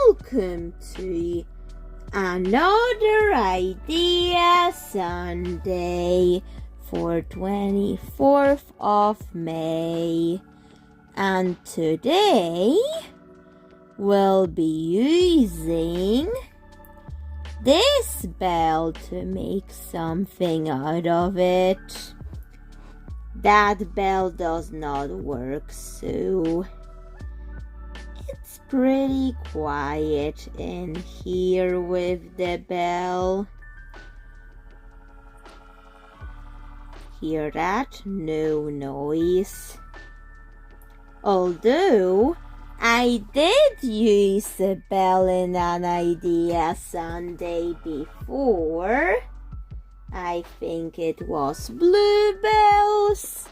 welcome to another Idea Sunday for 24th of May. And today we'll be using this bell to make something out of it. That bell does not work, so it's pretty quiet in here with the bell. Hear that? No noise. Although I did use a bell in an Idea Sunday before. I think it was bluebells.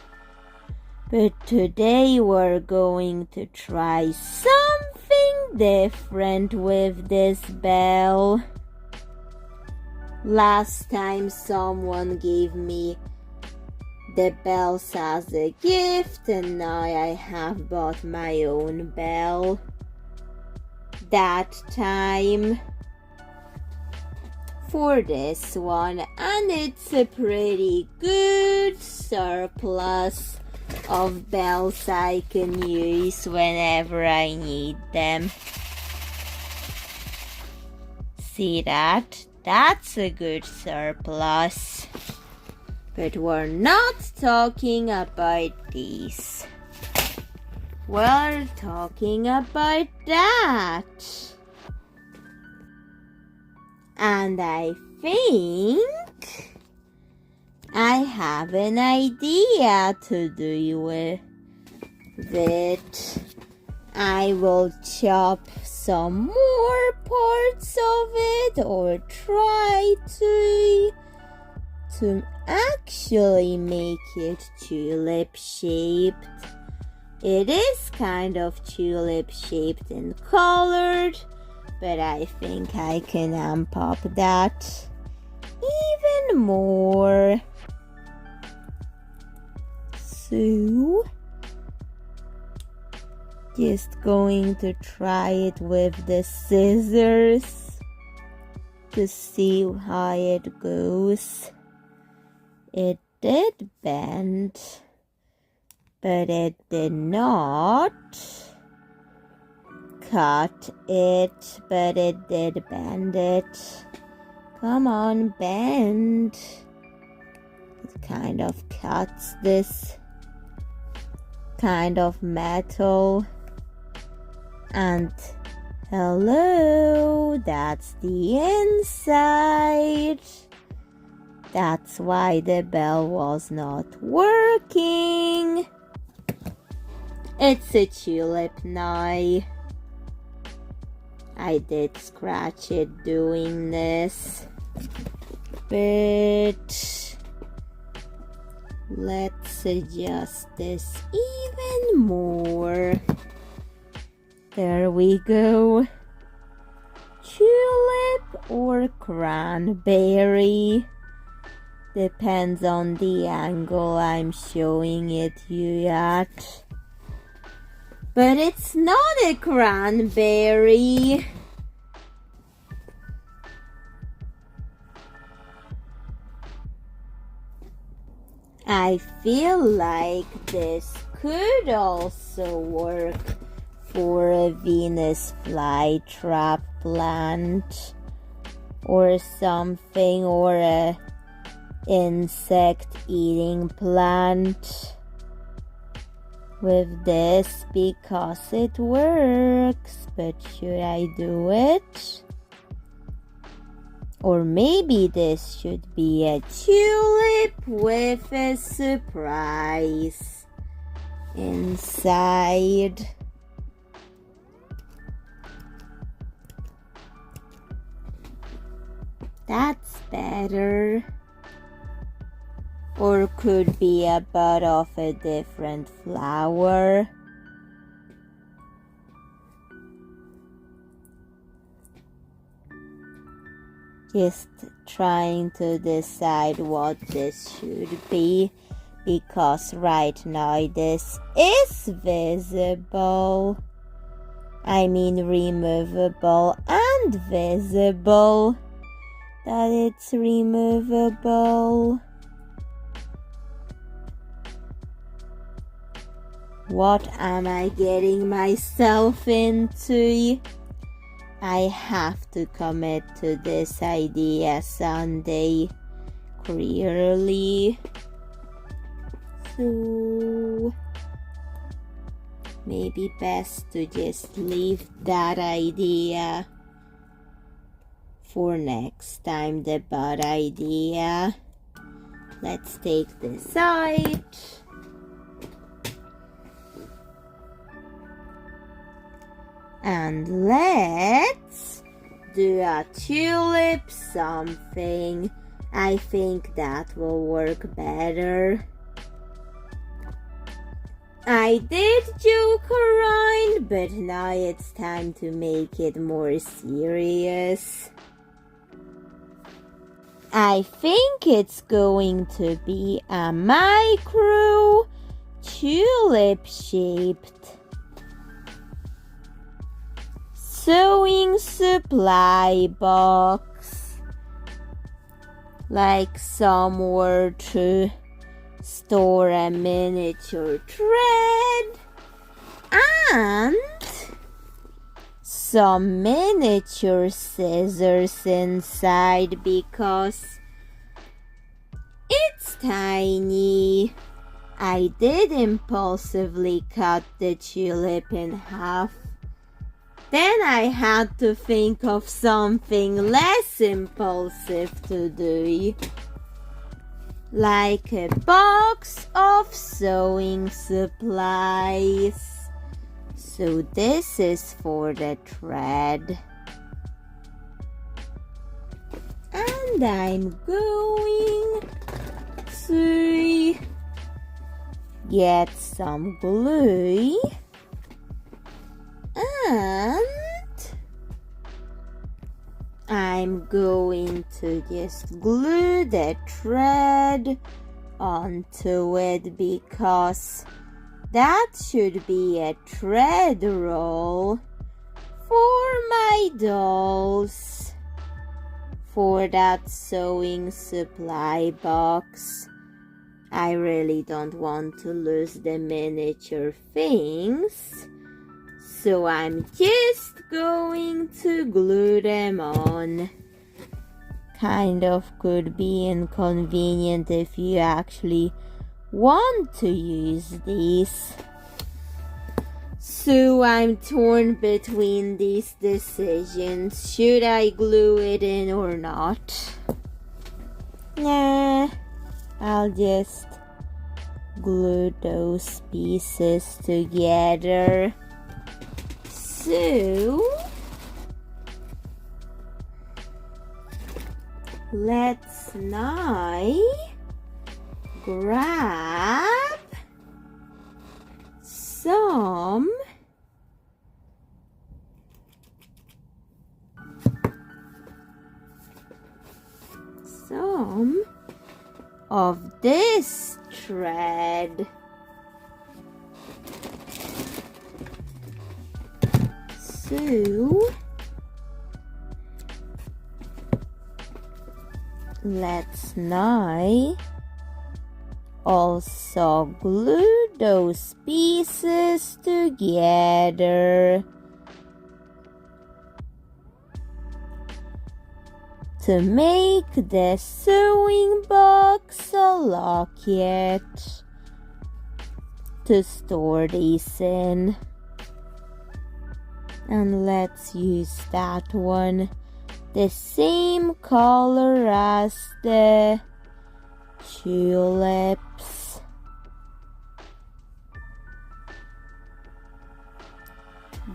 But today we're going to try something different with this bell. Last time someone gave me the bells as a gift, and now I have bought my own bell. That time for this one, and it's a pretty good surplus of bells I can use whenever I need them. See that? That's a good surplus. But we're not talking about these. We're talking about that. And I think I have an idea to do with it. I will chop some more parts of it, or try to actually make it tulip shaped. It is kind of tulip shaped and colored, but I think I can amp up that even more. So, just going to try it with the scissors to see how it goes. It did bend, but it did not cut it, but it did bend it. Come on, bend. It kind of cuts this kind of metal. And hello, that's the inside. That's why the bell was not working. It's a tulip now. I did scratch it doing this, but let's adjust this even more. There we go. Tulip or cranberry. Depends on the angle I'm showing it you at. But it's not a cranberry. I feel like this could also work for a Venus flytrap plant or something, or a insect eating plant with this, because it works. But should I do it? Or maybe this should be a tulip with a surprise inside. That's better. Or could be a bud of a different flower. Just trying to decide what this should be, because right now this is visible. I mean removable and visible. That it's removable. What am I getting myself into? I have to commit to this idea Sunday clearly. So maybe best to just leave that idea for next time, the bad idea. Let's take this out. And let's do a tulip something. I think that will work better. I did joke around, but now it's time to make it more serious. I think it's going to be a micro tulip shaped sewing supply box, like somewhere to store a miniature thread and some miniature scissors inside because it's tiny. I did impulsively cut the tulip in half. Then I had to think of something less impulsive to do, like a box of sewing supplies. So this is for the thread. And I'm going to get some glue. And I'm going to just glue the thread onto it because that should be a thread roll for my dolls for that sewing supply box. I really don't want to lose the miniature things. So I'm just going to glue them on. Kind of could be inconvenient if you actually want to use these. So I'm torn between these decisions. Should I glue it in or not? Nah, I'll just glue those pieces together. So let's now grab some of this thread. So let's now also glue those pieces together to make the sewing box a locket to store these in. And let's use that one, the same color as the tulips.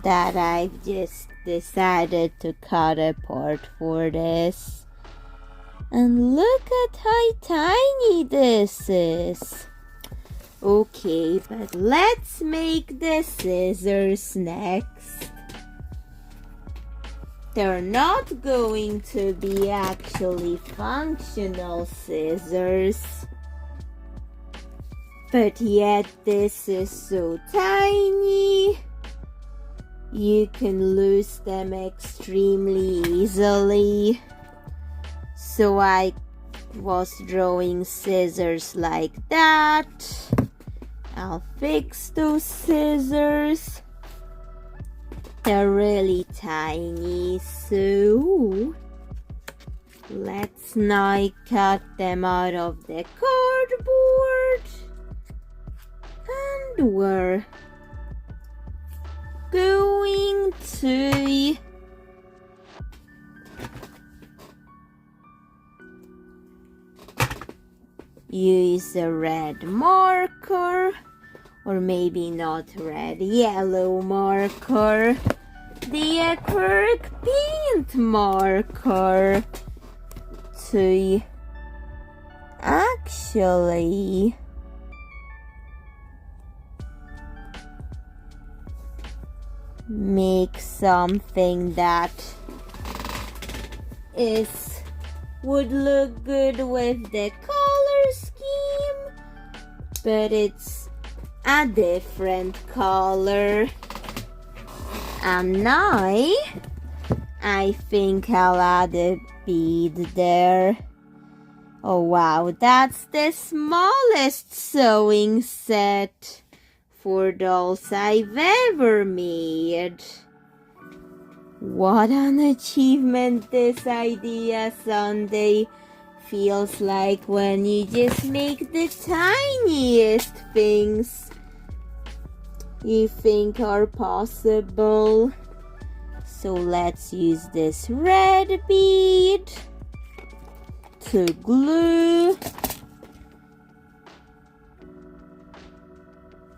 That I've just decided to cut apart for this. And look at how tiny this is. Okay, but let's make the scissors next. They're not going to be actually functional scissors. But yet this is so tiny. you can lose them extremely easily. So I was drawing scissors like that. I'll fix those scissors. They're really tiny, so let's now cut them out of the cardboard. And we're going to use a red marker, or maybe not red, yellow marker, the acrylic paint marker, to actually make something that would look good with the color scheme, but it's a different color. And now I think I'll add a bead there. Oh wow, that's the smallest sewing set for dolls I've ever made. What an achievement this Idea Sunday feels like when you just make the tiniest things you think are possible. So let's use this red bead to glue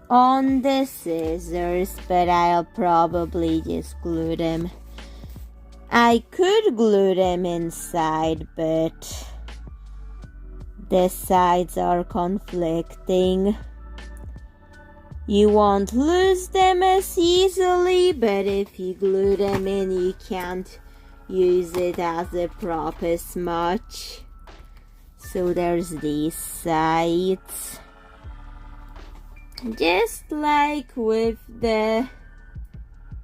on the scissors, but I'll probably just glue them. I could glue them inside, but the sides are conflicting. You won't lose them as easily, but if you glue them in, you can't use it as a prop as much. So there's these sides. Just like with the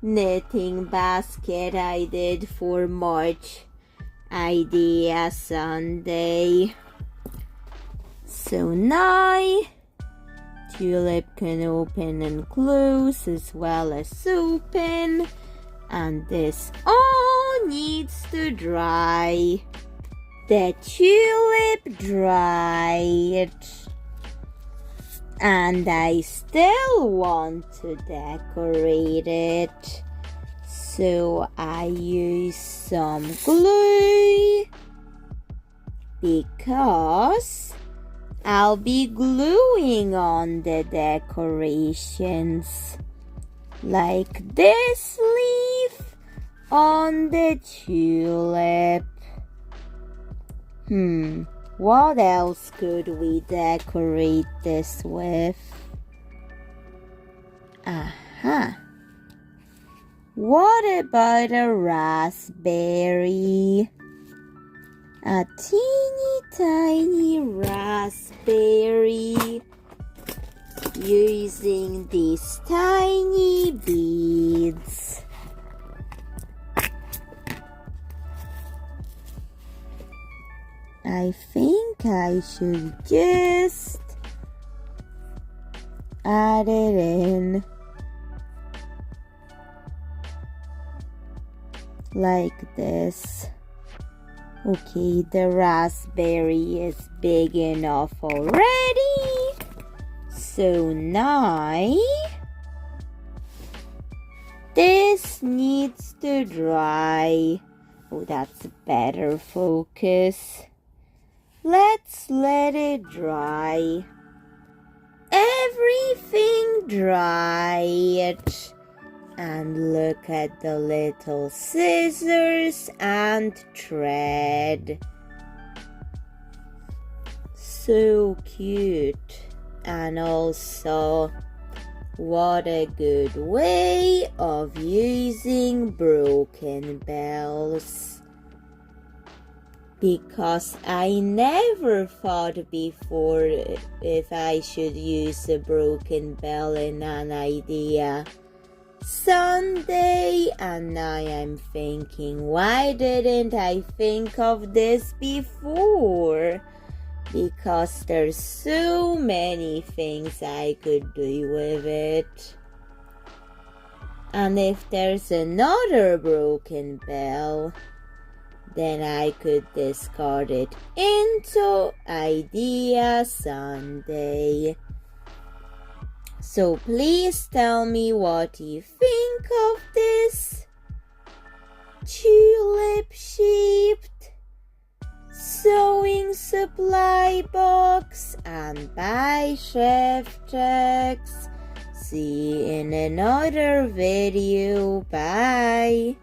knitting basket I did for March Idea Sunday. So now Tulip can open and close as well as open, and this all needs to dry. The tulip dried, and I still want to decorate it, so I use some glue because I'll be gluing on the decorations, like this leaf on the tulip. What else could we decorate this with? What about a raspberry? A teeny tiny raspberry using these tiny beads. I think I should just add it in like this. Okay, the raspberry is big enough already. So now this needs to dry. Oh, that's a better focus. Let's let it dry. Everything dried. And look at the little scissors and thread. So cute. And also, what a good way of using broken bells. Because I never thought before if I should use a broken bell in an idea. Sunday, and now I'm thinking, why didn't I think of this before? Because there's so many things I could do with it. And if there's another broken bell, then I could discard it into Idea Sunday. So please tell me what you think of this tulip-shaped sewing supply box, and bye, Chef Tex. See you in another video. Bye.